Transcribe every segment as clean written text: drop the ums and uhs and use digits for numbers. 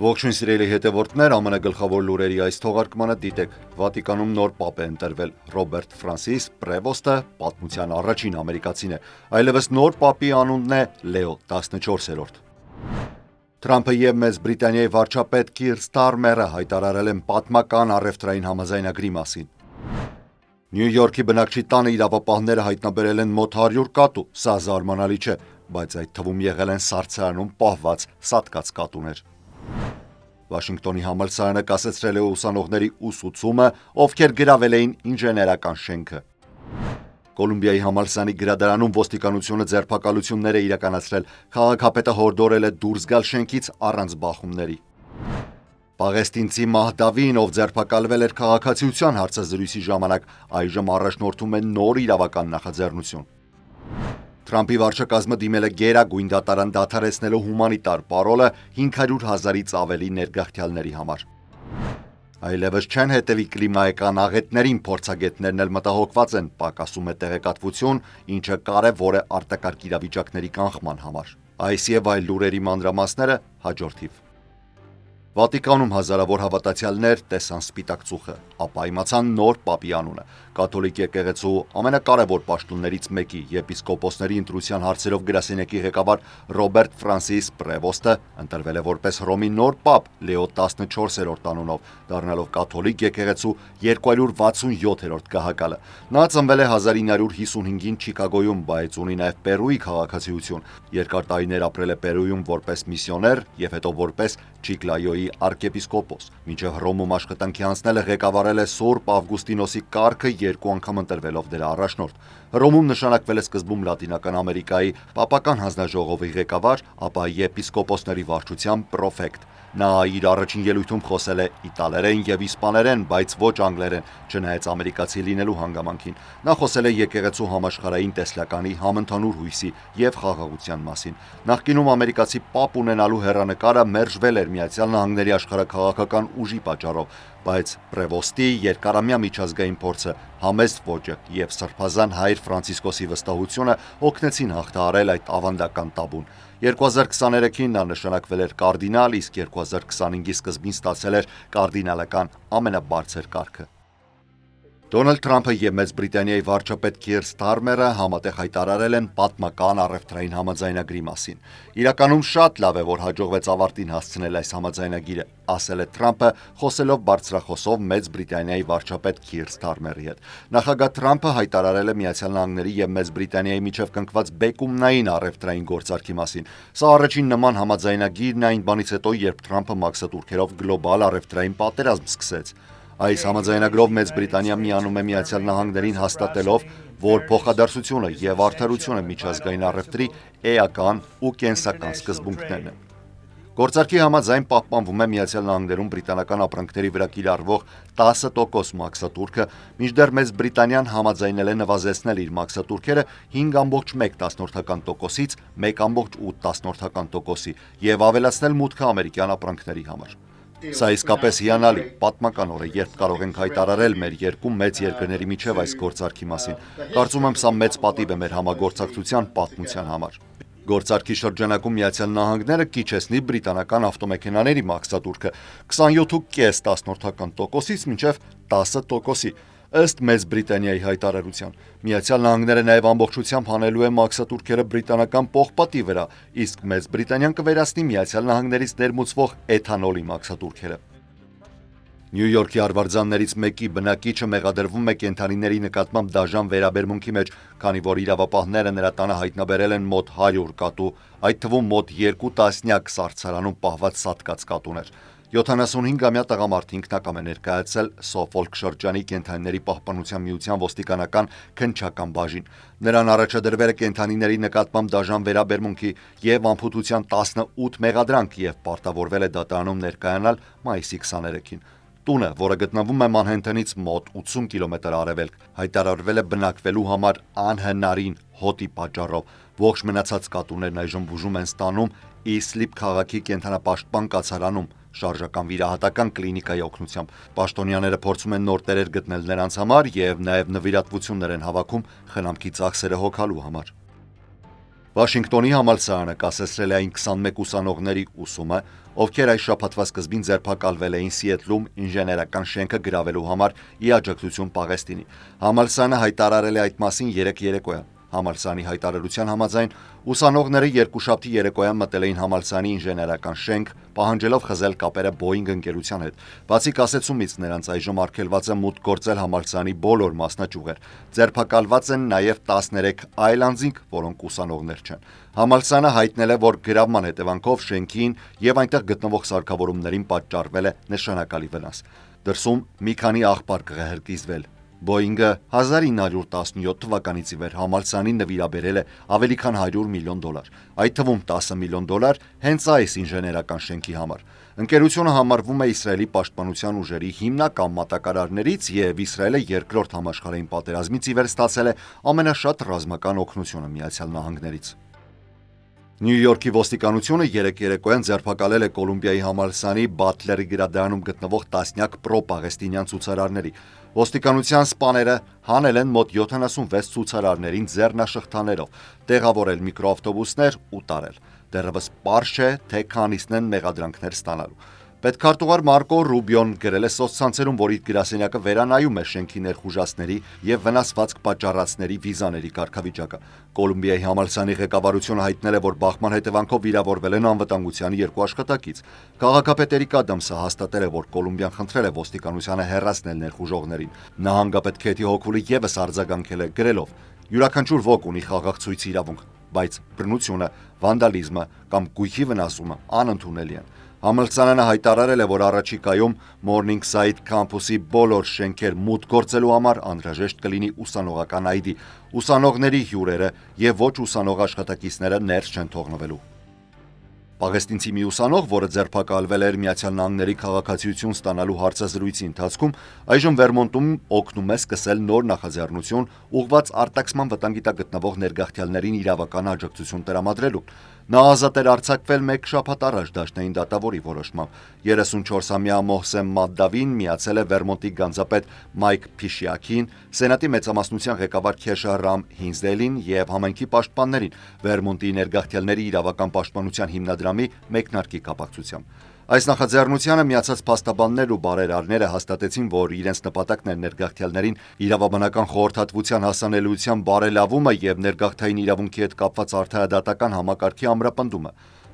Ողջույն սիրելի հետևորդներ, ԱՄՆ գլխավոր լուրերի այս թողարկմանը դիտեք. Վատիկանում նոր պապ է ընտրվել, Ռոբերտ Ֆրանսիս Պրևոստը պատմության առաջին ամերիկացին է, այլևս նոր պապի անունն է Լեո 14-րդ։ Թրամփը եւ Մեծ Բրիտանիայի վարչապետ Քիր Ստարմերը հայտարարել են պատմական առևտրային համաձայնագրի մասին։ Նյու Յորքի բնակչի տանը իրավապահները հայտնաբերել են մոտ 100 կատու, սա զարմանալի չէ, բայց այդ թվում եղել են սառցարանում պահված սատկած կատուներ։ Վաշինգտոնի համալսարանը կասեցրել է ուսանողների ուսուցումը, ովքեր գրավել էին ինժեներական շենքը։ Կոլումբիայի համալսարանի գրադարանում ոստիկանությունը ձերբակալություններ է իրականացրել, քաղաքապետը հորդորել է դուրս գալ շենքից առանց բախումների։ Պաղեստինցի Մահդավին, ով ձերբակալվել էր քաղաքացիության հարցազրույցի ժամանակ, այժմ առաջնորդում է նոր իրավական նախաձեռնություն։ Թրամփի վարչակազմը դիմել է գերագույն դատարան դադարեցնելու հումանիտար պարոլը 500,000-ից ավելի ներգաղթյալների համար։ Այլևս չեն հետևի կլիմայական աղետներին, փորձագետներն էլ մտահոգված են, պակասում է տեղեկատվություն, ինչը կարևոր է արտակարգ իրավիճակների կանխման համար։ Այս եւ այլ լուրերի մանրամասները հաջորդիվ։ Վատիկանում հազարավոր հավատացյալներ տեսան սպիտակ ծուխը, ապա իմացան նոր պապի անունը։ Կաթոլիկ եկեղեցու ամենակարևոր պաշտոններից մեկի եպիսկոպոսների ընտրության հարցերով գրասենյակի ղեկավար Ռոբերտ Ֆրանսիս Պրևոստը ընտրվել է որպես Հռոմի նոր պապ Լեո 14-րդ անունով, դառնալով կաթոլիկ եկեղեցու 267-րդ գահակալը։ Նա ծնվել է 1955-ին Չիկագոյում, բայց ունի նաև Պերուի քաղաքացիություն։ Երկար տարիներ ապրել է Պերուում որպես միսիոներ եւ հետո որպես Չիկլայոյի arczepiskopos, մինչև Հռոմում աշխատանքի անցնելը ղեկավարել է Սուրբ Ավգուստինոսի կառքը 2 անգամ ընտրվելով դրա առաջնորդ։ Հռոմում նշանակվել է սկզբում Լատինական Ամերիկայի Պապական հանձնաժողովի ղեկավար, ապա եպիսկոպոսների վարչության պրոֆեկտ։ Նա իր առաջին ելույթում խոսել է իտալերեն եւ իսպաներեն, բայց ոչ անգլերեն, չնայած ամերիկացի լինելու հանգամանքին։ Նա խոսել է եկեղեցու համաշխարհային տեսլականի համընդհանուր հույսի եւ խաղաղության մասին։ Նախկինում ամերիկացի պապ ունենալու հեռանկարը մերժվել էր Միացյալ Նահանգների աշխարհաքաղաքական ուժի պատճառով, բայց Պրևոստի երկարամյա միջազգային փորձը, համեստ ոճը եւ սրբազան հայր Ֆրանցիսկոսի վստահությունը օգնեցին հաղթահարել այդ ավանդական տաբուն։ 2023-ին նա նշանակվել էր կարդինալ, իսկ 2025-ի սկզբին ստացել էր կարդինալական ամենաբարձր կարգը։ Դոնալդ Թրամփը եւ Մեծ Բրիտանիայի վարչապետ Քիր Ստարմերը համատեղ հայտարարել են պատմական առևտրային համաձայնագրի մասին։ Իրականում շատ լավ է, որ հաջողվեց ավարտին հասցնել այս համաձայնագիրը, ասել է Թրամփը, խոսելով բարձրախոսով Մեծ Բրիտանիայի վարչապետ Քիր Ստարմերի հետ։ Նախագահ Թրամփը հայտարարել է Միացյալ Նահանգների եւ Մեծ Բրիտանիայի միջև կնքված բեկումնային առևտրային գործարքի մասին։ Սա առաջին նման համաձայնագիրն է այն բանից հետո, երբ Թրամփը մաքսատուրքերով գլոբալ առևտրային պատերազմ սկսեց։ Այս համաձայնագրով Մեծ Բրիտանիան միանում է Միացյալ Նահանգներին, հաստատելով, որ փոխադարձությունը եւ արդարությունը միջազգային առևտրի էական ու կենսական սկզբունքներն են։ Գործարքի համաձայն պահպանվում է Միացյալ Նահանգներում բրիտանական ապրանքների վրա կիրառվող 10% մաքսատուրքը, մինչդեռ Մեծ Բրիտանիան համաձայնել է նվազեցնել իր մաքսատուրքերը 5.1%-ից 1.8%-ի եւ ավելացնել մուտքը ամերիկյան ապրանքների համար։ Սա իսկապես հիանալի, պատմական օր է, երբ կարող ենք հայտարարել մեր երկու մեծ երկրների միջև այս գործարքի մասին։ Կարծում եմ, սա մեծ պատիվ է մեր համագործակցության պատմության համար։ Գործարքի շրջանակում Միացյալ Նահանգները կիչեցնի բրիտանական ավտոմեքենաների մաքսատուրքը 27.1%-ից մինչև 10%-ի։ Ըստ Մեծ Բրիտանիայի հայտարարության, Միացյալ Նահանգները նաև ամբողջությամբ հանելու է մաքսատուրքերը բրիտանական պողպատի վրա, իսկ Մեծ Բրիտանիան կվերացնի Միացյալ Նահանգներից ներմուծվող էթանոլի մաքսատուրքերը։ Նյու Յորքի արվարձաններից մեկի բնակիչը մեղադրվում է կենդանիների նկատմամբ դաժան վերաբերմունքի մեջ, քանի որ իրավապահները նրա տանը հայտնաբերել են մոտ 100 կատու, այդ թվում մոտ 2 տասնյակ սառցարանում պահված սատկած կատուներ։ 75-ամյա տղամարդը ինքնակամ է ներկայացել Սոֆոլք շրջանի կենդանիների պահպանության միության ոստիկանական քննչական բաժին։ Նրան առաջադրվել է կենդանիների նկատմամբ դաժան վերաբերմունքի եւ անփութության 18 մեղադրանք եւ պարտավորվել է դատարանում ներկայանալ մայիսի 23-ին։ Տունը, որը գտնվում է Մանհեթենից մոտ 80 կիլոմետր արևելք, հայտարարվել է բնակվելու համար անհնարին հոտի պատճառով։ Ողջ մնացած կատուներն այժմ բուժում են ստանում Իսլիփ քաղաքի կենդանապաշտպան կացարանում շարժական վիրահատական կլինիկայի օգնությամբ։ Պաշտոնյաները փորձում են նոր տերեր գտնել նրանց համար եւ նաեւ նվիրատվություններ են հավաքում խնամքի ծախսերը հոգալու համար։ Վաշինգտոնի համալսարանը կասեցրել է այն 21 ուսանողների ուսումը, ովքեր այս շաբաթվա սկզբին ձերբակալվել էին Սիեթլում ինժեներական շենքը գրավելու համար ի աջակցություն Պաղեստինի։ Համալսարանը հայտարարել է այդ մասին 3 երեկոյան։ Համալսարանի հայտարարության համաձայն ուսանողները երկուշաբթի երեկոյան մտել էին համալսարանի ինժեներական շենք, պահանջելով խզել կապերը Boeing ընկերության հետ։ Բացի կասեցումից նրանց այժմ արգելված է մուտք գործել համալսարանի բոլոր մասնաճյուղեր։ Ձերբակալված են նաև 13 այլ անձինք, որոնք ուսանողներ չեն։ Համալսարանը հայտնել է, որ գրավման հետևանքով շենքին եւ այնտեղ գտնվող սարքավորումներին պատճառվել է նշանակալի վնաս։ Դրսում մի քանի աղբար կղերկիզվել։ Boeing-ը 1917 թվականից ի վեր համալսարանին նվիրաբերել է ավելի քան $100 միլիոն, այդ թվում $10 միլիոն հենց այս ինժեներական շենքի համար։ Ընկերությունը համարվում է Իսրայելի պաշտպանության ուժերի հիմնական մատակարարներից եւ Իսրայելը երկրորդ համաշխարհային պատերազմից ի վեր ստացել է ամենաշատ ռազմական օգնությունը Միացյալ Նահանգներից։ Նյու Յորքի ոստիկանությունը երեկոյան ձերբակալել է Կոլումբիայի համալսարանի Բատլերի գրադարանում գտնվող տասնյակ պրո-պաղեստինյան ցուցարարների։ Ոստիկանության սպաները հանել են մոտ 76 ցուցարարներին ձեռնաշղթաներով, տեղավորել միկրոավտոբուսներ ու տարել։ Դեռևս պարզ չէ, թե քանիսն են մեղադրանքներ ստանալու։ Պետքարտուղար Մարկո Ռուբիոն գրել է սոցցանցերում, որ իր գրասենյակը վերանայում է շենքի ներխուժածների եւ վնասվածք պատճառածների վիզաների կարգավիճակը։ Կոլումբիայի համալսարանի ղեկավարությունը հայտնել է, որ բախման հետևանքով վիրավորվել են անվտանգության 2 աշխատակից։ Քաղաքապետ Էրիկ Ադամսը հաստատել է, որ Կոլումբիան խնդրել է ոստիկանությանը հեռացնել ներխուժողներին։ Նահանգապետ Քեթի Հոքուլը եւս արձագանքել է, գրելով. «Յուրաքանչյուր ոք ունի խաղաղցույցի իրավունք, բայց բռնությունը, վանդալիզմը կամ գույքի վնասումը անընդունելի են»։ Համալսարանը հայտարարել է, որ առաջիկայում Morningside քամփուսի բոլոր շենքեր մուտք գործելու համար անհրաժեշտ կլինի ուսանողական ID։ Ուսանողների հյուրերը եւ ոչ ուսանող աշխատակիցները ներս չեն թողնվելու։ Պաղեստինցի մի ուսանող, որը ձերբակալվել էր Միացյալ Նահանգների քաղաքացիություն ստանալու հարցազրույցի ընթացքում, այժմ Վերմոնտում օգնում է սկսել նոր նախաձեռնություն ուղղված արտաքսման վտանգի տակ գտնվող ներգաղթյալներին իրավական աջակցություն տրամադրելու։ Նա ազատ էր արձակվել 1 շաբաթ առաջ դաշնային դատավորի որոշմամբ։ 34-ամյա Մոհսեն Մադդավին միացել է Վերմոնտի գանձապետ Մայք Փիշիակին, Սենատի մեծամասնության ղեկավար Քեշա Ռամ Հինզդեյլին եւ համայնքի պաշտպաններին Վերմոնտի ներգաղթյալների իրավական պաշտպանության հիմնադրամի մեկնարկի կապակցությամբ։ Այս նախաձեռնությանը միացած փաստաբաններ ու բարերարները հաստատեցին, որ իրենց նպատակն է ներգաղթյալներին իրավաբանական խորհրդատվության հասանելիության բարելավումը եւ ներգաղթային իրավունքի հետ կապված արդարադատական համակարգի ամրապնդումը։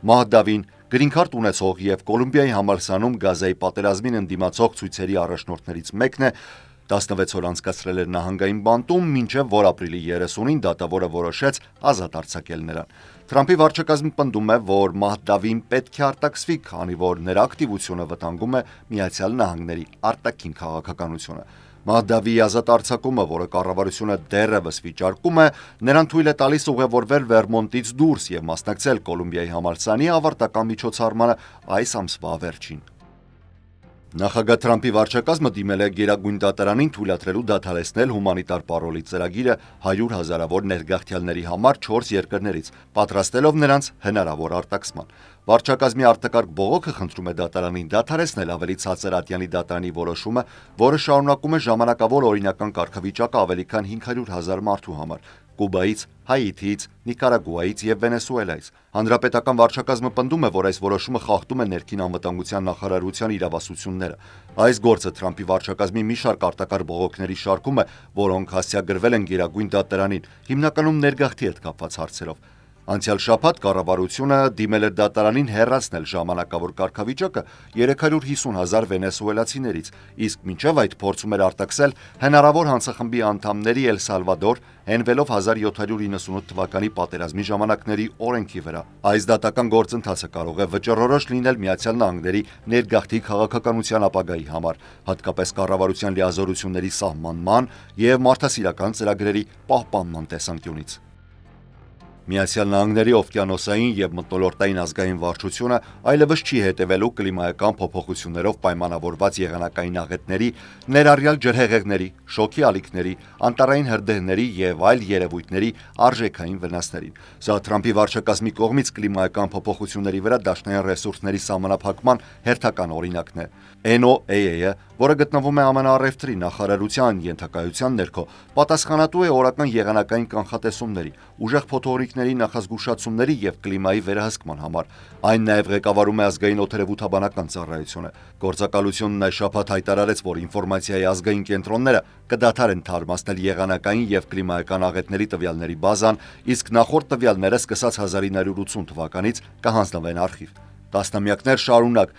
Մահդավին գրինքարտ ունեցող եւ Կոլումբիայի համալսարանում Գազայի պատերազմին ընդդիմացող ցույցերի առաջնորդներից մեկն է, 16 օր անցկացրել էր նահանգային բանտում, մինչև որ ապրիլի 30-ին դատավորը որոշեց ազատ արձակել նրան։ Թրամփի վարչակազմը պնդում է, որ Մահդավին պետք է արտաքսվի, քանի որ նրա ակտիվությունը վտանգում է Միացյալ Նահանգների արտաքին քաղաքականությունը։ Մահդավիի ազատ արձակումը, որը կառավարությունը դեռևս վիճարկում է, նրան թույլ է տալիս ուղևորվել Վերմոնտից դուրս եւ մասնակցել Կոլումբիայի համալսարանի ավարտական միջոցառմանը այս ամսվա վերջին։ Նախագահ Թրամփի վարչակազմը դիմել է Գերագույն դատարանին թույլատրելու դադարեցնել հումանիտար պարոլի ծրագիրը 100 հազարավոր ներգաղթյալների համար 4 երկրներից, պատրաստելով նրանց հնարավոր արտաքսման։ Վարչակազմի արտակարգ բողոքը խնդրում է դատարանին դադարեցնել ավելի ցածր ատյանի դատարանի որոշումը, որը շարունակում է ժամանակավոր օրինական կարգավիճակը ավելի քան 500,000 մարդու համար՝ Կուբայից, Հայիթիից, Նիկարագուայից եւ Վենեսուելայից։ Հանրապետական վարչակազմը պնդում է, որ այս որոշումը խախտում է ներքին անվտանգության նախարարության իրավասությունները։ Այս գործը Թրամփի վարչակազմի մի շարք արտակարգ բողոքների շարքում է, որոնք հասցեագրվել են Գերագույն դատարանին, հիմնականում ներգաղթի հետ կապված հարցերով։ Անցյալ շաբաթ կառավարությունը դիմել էր դատարանին հեռացնել ժամանակավոր կարգավիճակը 350,000 վենեսուելացիներից, իսկ մինչև այդ փորձում էր արտաքսել հնարավոր հանցախմբի անդամների Էլ Սալվադոր, հենվելով 1798 թվականի պատերազմի ժամանակների օրենքի վրա։ Այս դատական գործընթացը կարող է վճռորոշ լինել Միացյալ Նահանգների ներգաղթի քաղաքականության ապագայի համար, հատկապես կառավարության լիազորությունների սահմանման եւ մարդասիրական ծրագրերի պահպանման տեսանկյունից։ Միացյալ Նահանգների օվկիանոսային եւ մթնոլորտային ազգային վարչությունը այլևս չի հետևելու կլիմայական փոփոխություններով պայմանավորված եղանակային աղետների, ներառյալ ջրհեղեղների, շոգի ալիքների, անտառային հրդեհների եւ այլ երևույթների արժեքային վնասներին։ Սա Թրամփի վարչակազմի կողմից կլիմայական փոփոխությունների վրա դաշնային ռեսուրսների սահմանափակման հերթական օրինակն է։ NOAA-ը որը գտնվում է ԱՄՆ առևտրի նախարարության ենթակայության ներքո, պատասխանատու է օրական եղանակային կանխատեսումների, ուժեղ փոթորիկների նախազգուշացումների եւ կլիմայի վերահսկման համար։ Այն նաեւ ղեկավարում է ազգային օդերևութաբանական ծառայությունը։ Գործակալությունն այս շաբաթ հայտարարեց, որ ինֆորմացիայի ազգային կենտրոնները կդադարեն թարմացնել եղանակային եւ կլիմայական աղետների տվյալների բազան, իսկ նախորդ տվյալները սկսած 1980 թվականից կհանձնվեն արխիվ։ Տասնամյակներ շարունակ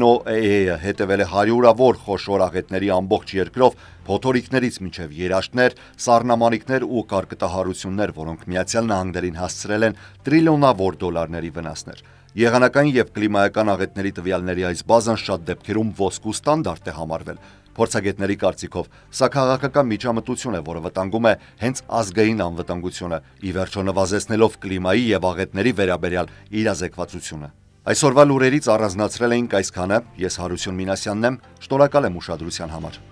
NOAA-ը հետևել է հարյուրավոր խոշոր աղետների ամբողջ երկրով, փոթորիկներից մինչև երաշտներ, սառնամանիքներ ու կարկտահարություններ, որոնք Միացյալ Նահանգներին հասցրել են տրիլիոնավոր դոլարների վնասներ։ Եղանակային եւ կլիմայական աղետների տվյալների այս բազան շատ դեպքերում ոսկու ստանդարտ է համարվել։ Փորձագետների կարծիքով, սա քաղաքական միջամտություն է, որը վտանգում է հենց ազգային անվտանգությունը, ի վերջո նվազեցնելով կլիմայի եւ աղետների վերաբերյալ իրազեկվածությունը։ Այսօրվա լուրերից առանձնացրել էինք այսքանը, ես Հարություն Մինասյանն եմ, շնորհակալ եմ ուշադրության համար։